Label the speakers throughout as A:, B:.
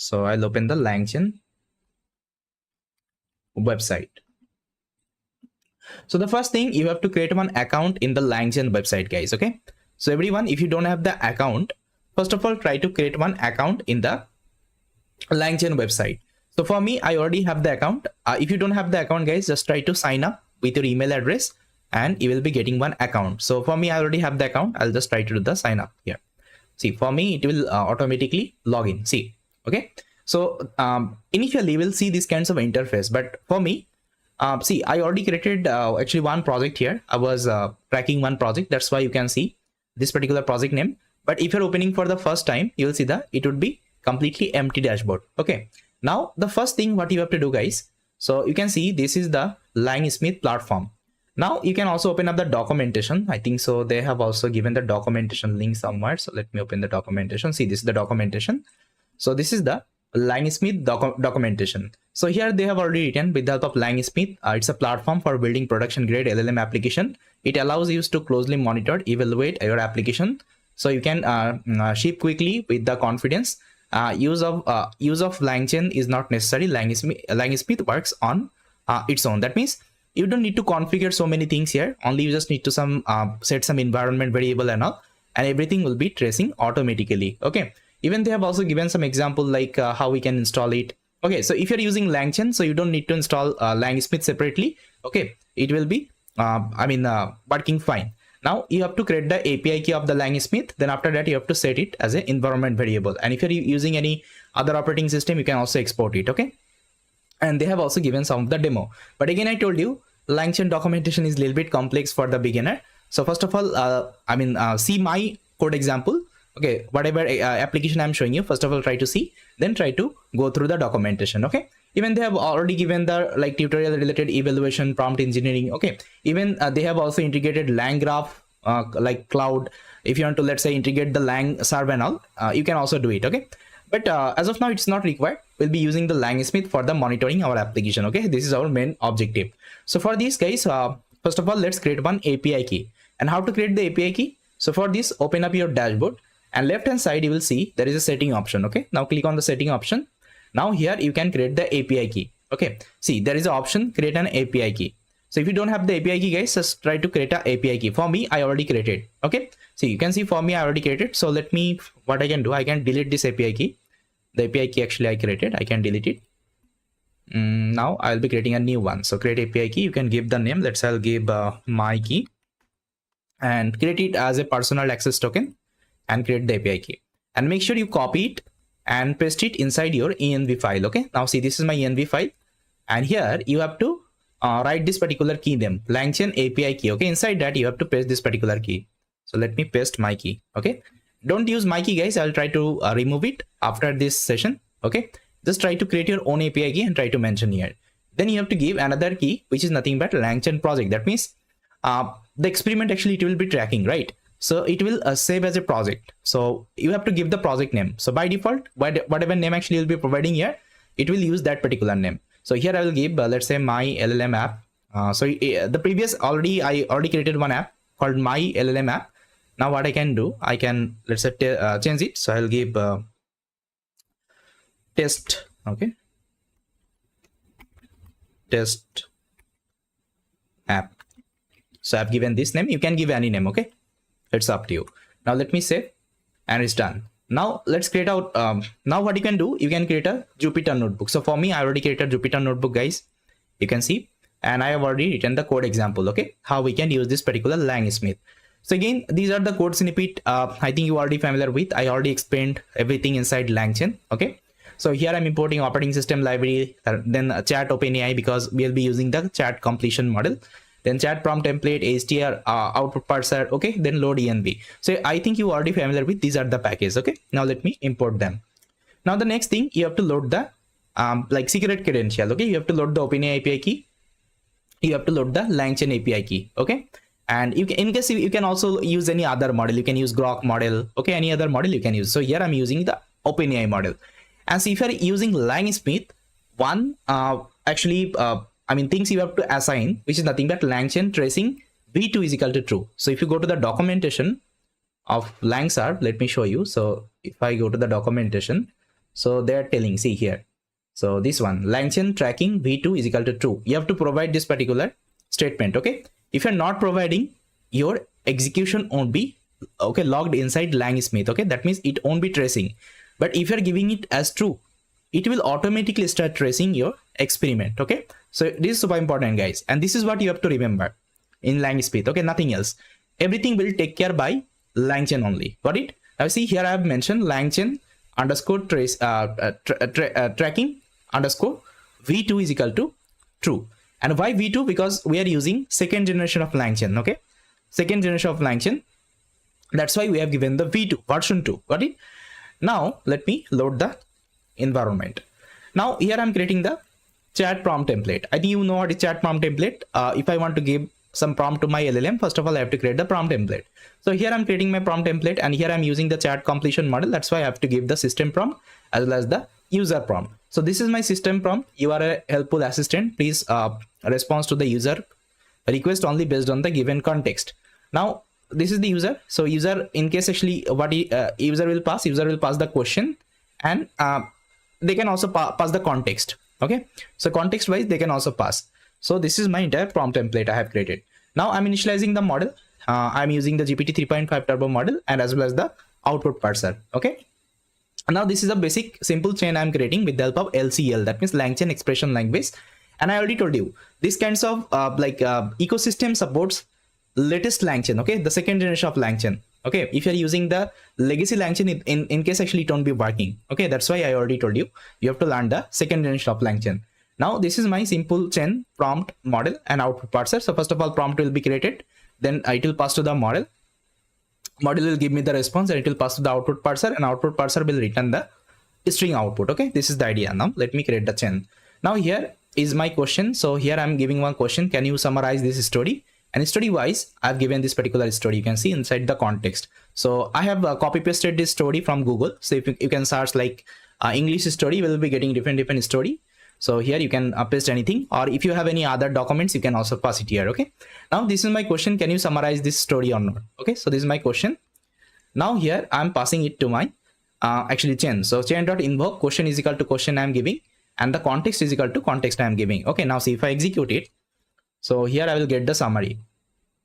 A: So I'll open the LangChain website. So the first thing, you have to create one account in the LangChain website, guys. Okay, so everyone, if you don't have the account, first of all, try to create one account in the LangChain website. So for me, I already have the account. If you don't have the account, guys, just try to sign up with your email address and you will be getting one account. So for me, I already have the account. I'll just try to do the sign up here. See, for me, it will automatically log in. See, okay. So initially, we'll see these kinds of interface. But for me, see, I already created actually one project here. I was tracking one project. That's why you can see this particular project name. But if you're opening for the first time, you'll see that it would be completely empty dashboard. Okay. Now, the first thing what you have to do, guys. So you can see this is the LangSmith platform. Now you can also open up the documentation. I think so they have also given the documentation link somewhere. So let me open the documentation. See, this is the documentation. So this is the LangSmith documentation. So here they have already written, with the help of LangSmith, it's a platform for building production grade LLM application. It allows you to closely monitor, evaluate your application, so you can ship quickly with the confidence. Use of LangChain is not necessary. LangSmith works on its own. That means you don't need to configure so many things here. Only you just need to set some environment variable and all, and everything will be tracing automatically. Okay. Even they have also given some example like how we can install it. Okay. So if you're using LangChain, so you don't need to install LangSmith separately. Okay. It will be working fine. Now you have to create the API key of the LangSmith. Then after that, you have to set it as an environment variable. And if you're using any other operating system, you can also export it. Okay. And they have also given some of the demo. But again, I told you, LangChain documentation is a little bit complex for the beginner. So first of all, see my code example. Okay, whatever application I'm showing you, first of all, try to see, then try to go through the documentation. Okay. Even they have already given the tutorial related evaluation, prompt engineering. Okay. Even they have also integrated LangGraph like cloud. If you want to, let's say, integrate the Lang server and all, you can also do it. Okay. But as of now, it's not required. We'll be using the LangSmith for the monitoring our application. Okay, this is our main objective. So for these guys, first of all, let's create one API key. And how to create the API key? So for this, open up your dashboard, and left hand side you will see there is a setting option. Okay, now click on the setting option. Now here you can create the API key. Okay, see there is an option, create an API key. So if you don't have the API key, guys, just try to create an API key. For me, I already created. Okay, see you can see for me I already created. So let me, what I can do, I can delete this API key. The API key actually I created, I can delete it. Now I'll be creating a new one. So create API key, you can give the name. Let's say I'll give my key and create it as a personal access token and create the API key. And make sure you copy it and paste it inside your env file. Okay, now see this is my env file, and here you have to write this particular key name, LangChain API key. Okay, inside that you have to paste this particular key. So let me paste my key. Okay, don't use my key, guys. I'll try to remove it after this session. Okay, just try to create your own API key and try to mention here. Then you have to give another key, which is nothing but LangChain project. That means the experiment actually it will be tracking, right? So it will save as a project. So you have to give the project name. So by default, whatever name actually you'll be providing here, it will use that particular name. So here I will give, let's say, my LLM app. The previous I already created one app called my LLM app. Now what I can do, I can, let's say, change it. So I'll give test. Okay, test app. So I've given this name. You can give any name. Okay, it's up to you. Now let me save, and it's done. Now let's create out. Now what you can do, you can create a Jupyter notebook. So for me, I already created a Jupyter notebook, guys. You can see, and I have already written the code example. Okay, how we can use this particular LangSmith. So again, these are the code snippet. I think you are already familiar with. I already explained everything inside LangChain. Okay, so here I'm importing operating system library, then chat OpenAI because we'll be using the chat completion model. Then chat prompt template, HTR, output parser. Okay, then load env. So I think you are already familiar with these are the packages. Okay, now let me import them. Now the next thing, you have to load the secret credential. Okay, you have to load the OpenAI API key. You have to load the LangChain API key. Okay, and you can, in case you can also use any other model. You can use Grok model. Okay, any other model you can use. So here I'm using the OpenAI model. And so if you're using LangSmith, one things you have to assign, which is nothing but LangChain tracing v2 is equal to true. So if you go to the documentation of LangServe, let me show you. So if I go to the documentation, So they're telling, see here. So this one, LangChain tracking v2 is equal to true. You have to provide this particular statement. Okay. If you're not providing, your execution won't be logged inside LangSmith. Okay. That means it won't be tracing. But if you're giving it as true, it will automatically start tracing your experiment. Okay. So this is super important, guys. And this is what you have to remember in LangSmith. Okay. Nothing else. Everything will take care by LangChain only. Got it? Now see here, I have mentioned LangChain underscore trace tracking underscore v2 is equal to true. And why v2? Because we are using second generation of LangChain. Okay. Second generation of LangChain. That's why we have given the v2 version 2. Got it? Now let me load the environment. Now here I'm creating the chat prompt template. I think you know what is chat prompt template. If I want to give some prompt to my LLM, first of all I have to create the prompt template. So here I'm creating my prompt template, and here I'm using the chat completion model. That's why I have to give the system prompt as well as the user prompt. So this is my system prompt. You are a helpful assistant. Please respond to the user request only based on the given context. Now this is the user. So user, in case actually what user will pass the question, and they can also pass the context. Okay. So context wise they can also pass. So this is my entire prompt template I have created. Now I'm initializing the model. I'm using the GPT 3.5 turbo model and as well as the output parser. Okay. Now this is a basic simple chain I'm creating with the help of LCL, that means LangChain expression language. And I already told you this kinds of ecosystem supports latest LangChain. Okay, the second generation of LangChain. Okay, if you're using the legacy LangChain, in case actually it won't be working. Okay, that's why I already told you have to learn the second generation of LangChain. Now this is my simple chain prompt model and output parser. So first of all, prompt will be created, then it will pass to the model. Model will give me the response, and it will pass to the output parser, and output parser will return the string output. Okay, this is the idea. Now let me create the chain. Now here is my question. So here I'm giving one question. Can you summarize this story? And story wise, I've given this particular story. You can see inside the context. So I have copy pasted this story from Google. So if you can search like English story, you will be getting different story. So here you can paste anything, or if you have any other documents, you can also pass it here. Okay. Now this is my question. Can you summarize this story or not? Okay. So this is my question. Now here I'm passing it to my actually chain. So chain.invoke question is equal to question I'm giving, and the context is equal to context I'm giving. Okay. Now see if I execute it. So here I will get the summary.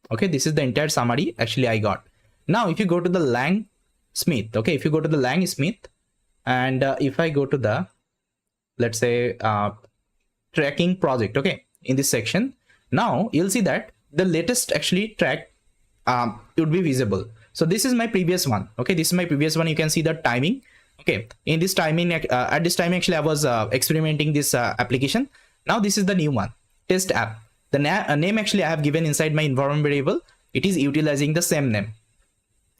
A: Okay. This is the entire summary actually I got. Now if you go to the LangSmith, okay, if you go to the LangSmith, and if I go to the, let's say tracking project, okay, in this section, now you'll see that the latest actually track would be visible. So this is my previous one. Okay, this is my previous one. You can see the timing. Okay, in this timing, at this time actually I was experimenting this application. Now this is the new one, test app. The name actually I have given inside my environment variable. It is utilizing the same name.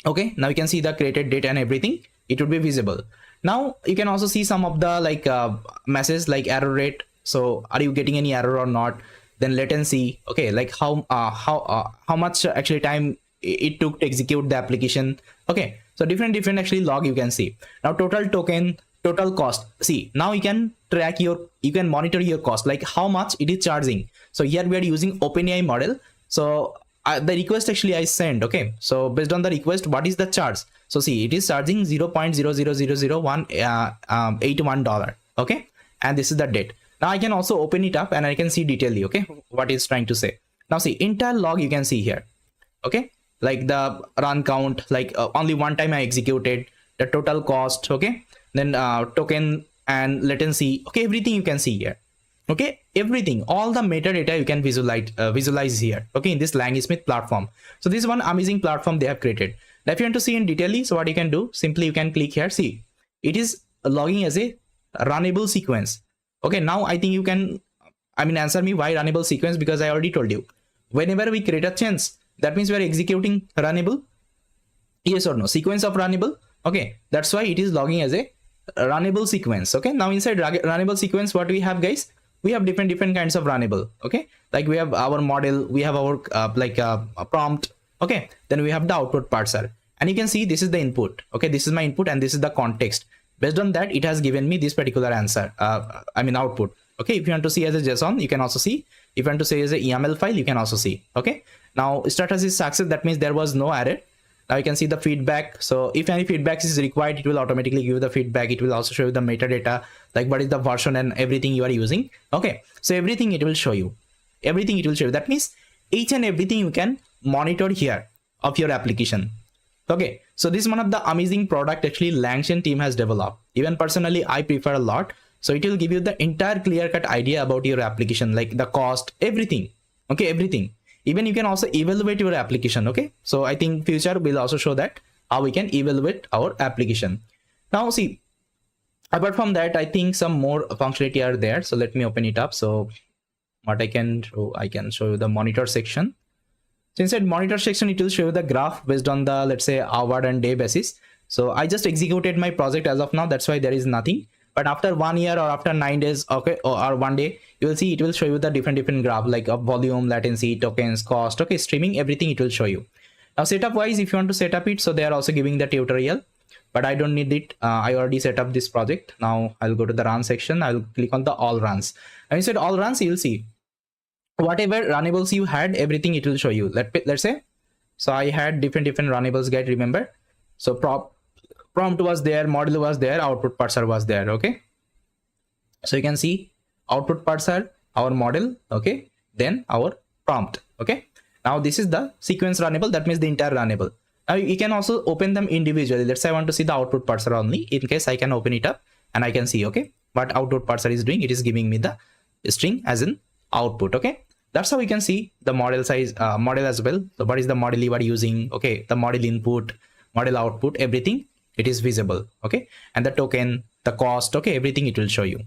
A: Okay, now you can see the created date and everything. It would be visible. Now you can also see some of the messages like error rate. So are you getting any error or not? Then latency. Okay, like how much actually time it took to execute the application. Okay, so different actually log you can see. Now total token, total cost. See, now you can track you can monitor your cost, like how much it is charging. So here we are using OpenAI model. So the request actually I send. Okay, so based on the request, what is the charge? So see, it is charging $0.0000181. Okay, and this is the date. Now I can also open it up and I can see detailedly, okay, what it's trying to say. Now see, entire log you can see here. Okay, like the run count, like only one time I executed, the total cost, okay, then token and latency. Okay, everything you can see here. Okay, everything, all the metadata you can visualize here. Okay, in this LangSmith platform. So this is one amazing platform they have created. Now if you want to see in detail, so what you can do, simply you can click here. See, it is logging as a runnable sequence. Okay, now I think you can, answer me why runnable sequence, because I already told you, whenever we create a change, that means we are executing runnable, yes or no, sequence of runnable. Okay, that's why it is logging as a runnable sequence. Okay, now inside runnable sequence, what we have, guys, we have different kinds of runnable. Okay, like we have our model, we have our prompt. Okay, then we have the output parser, and you can see this is the input. Okay, this is my input and this is the context. Based on that, it has given me this particular answer, output. Okay, if you want to see as a JSON, you can also see. If you want to say as a YAML file, you can also see. Okay, now status is success, that means there was no error. Now you can see the feedback. So if any feedback is required, it will automatically give you the feedback. It will also show you the metadata, like what is the version and everything you are using. Okay, so everything it will show you. Everything it will show you. That means each and everything you can monitor here of your application. Okay, so this is one of the amazing product actually LangChain team has developed. Even personally, I prefer a lot. So it will give you the entire clear-cut idea about your application, like the cost, everything. Okay, everything. Even you can also evaluate your application. Okay, so I think future will also show that how we can evaluate our application. Now see, apart from that, I think some more functionality are there. So let me open it up. So what I can show you the monitor section. So inside monitor section, it will show you the graph based on the, let's say, hour and day basis. So I just executed my project as of now. That's why there is nothing. But after 1 year or after 9 days, okay, or 1 day, you will see it will show you the different graph, like volume, latency, tokens, cost, okay, streaming, everything it will show you. Now setup wise, if you want to set up it, so they are also giving the tutorial, but I don't need it. I already set up this project. Now I'll go to the run section. I'll click on the all runs. And inside all runs, you'll see whatever runnables you had, everything it will show you. Let's say, so I had different runnables guide, remember? So prompt was there, model was there, output parser was there. Okay, so you can see output parser, our model, okay, then our prompt. Okay, now this is the sequence runnable, that means the entire runnable. Now you can also open them individually. Let's say I want to see the output parser only. In case, I can open it up and I can see, okay, what output parser is doing. It is giving me the string as an output. Okay, that's how we can see the model size, model as well. So what is the model you are using? Okay, the model input, model output, everything it is visible. Okay, and the token, the cost, okay, everything it will show you.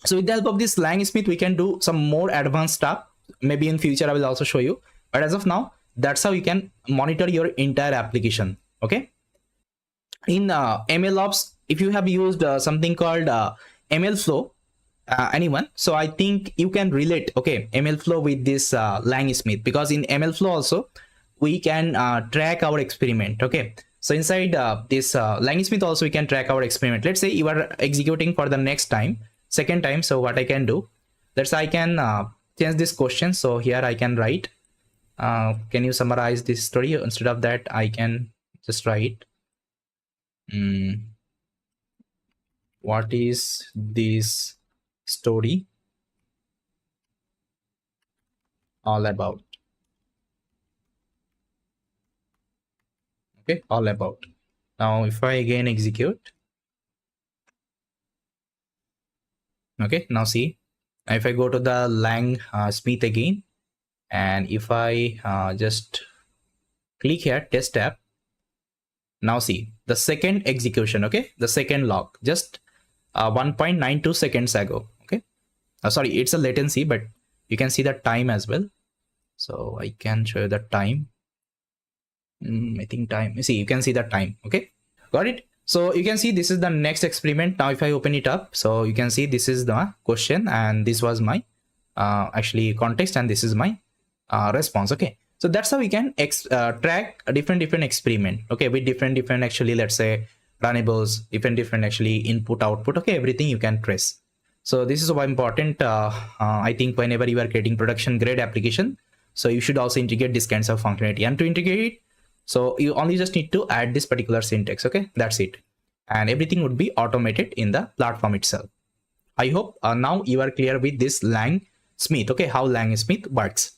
A: So with the help of this LangSmith, we can do some more advanced stuff. Maybe in future I will also show you, but as of now, that's how you can monitor your entire application. Okay, in MLOps, if you have used something called ML flow, anyone, so I think you can relate, okay, ML flow with this LangSmith, because in ML flow also we can track our experiment. Okay, so inside this LangSmith also we can track our experiment. Let's say you are executing for the next time, second time. So what I can do, let's say I can change this question. So here I can write, can you summarize this story? Instead of that, I can just write, what is this story all about? Okay, all about. Now if I again execute, okay, now see, if I go to the LangSmith again, and if I just click here, test tab, now see the second execution, okay, the second log, just 1.92 seconds ago. Okay, sorry, it's a latency, but you can see the time as well. So I can show you the time. I think time, you see, you can see the time. Okay, got it. So you can see this is the next experiment. Now if I open it up, so you can see this is the question, and this was my actually context, and this is my response. Okay, so that's how we can track a different experiment. Okay, with different actually, let's say, runnables, different actually input output. Okay, everything you can trace. So this is why important. I think whenever you are creating production grade application, so you should also integrate this kinds of functionality. And to integrate it, so you only just need to add this particular syntax. Okay, that's it, and everything would be automated in the platform itself. I hope now you are clear with this LangSmith. Okay, how LangSmith works.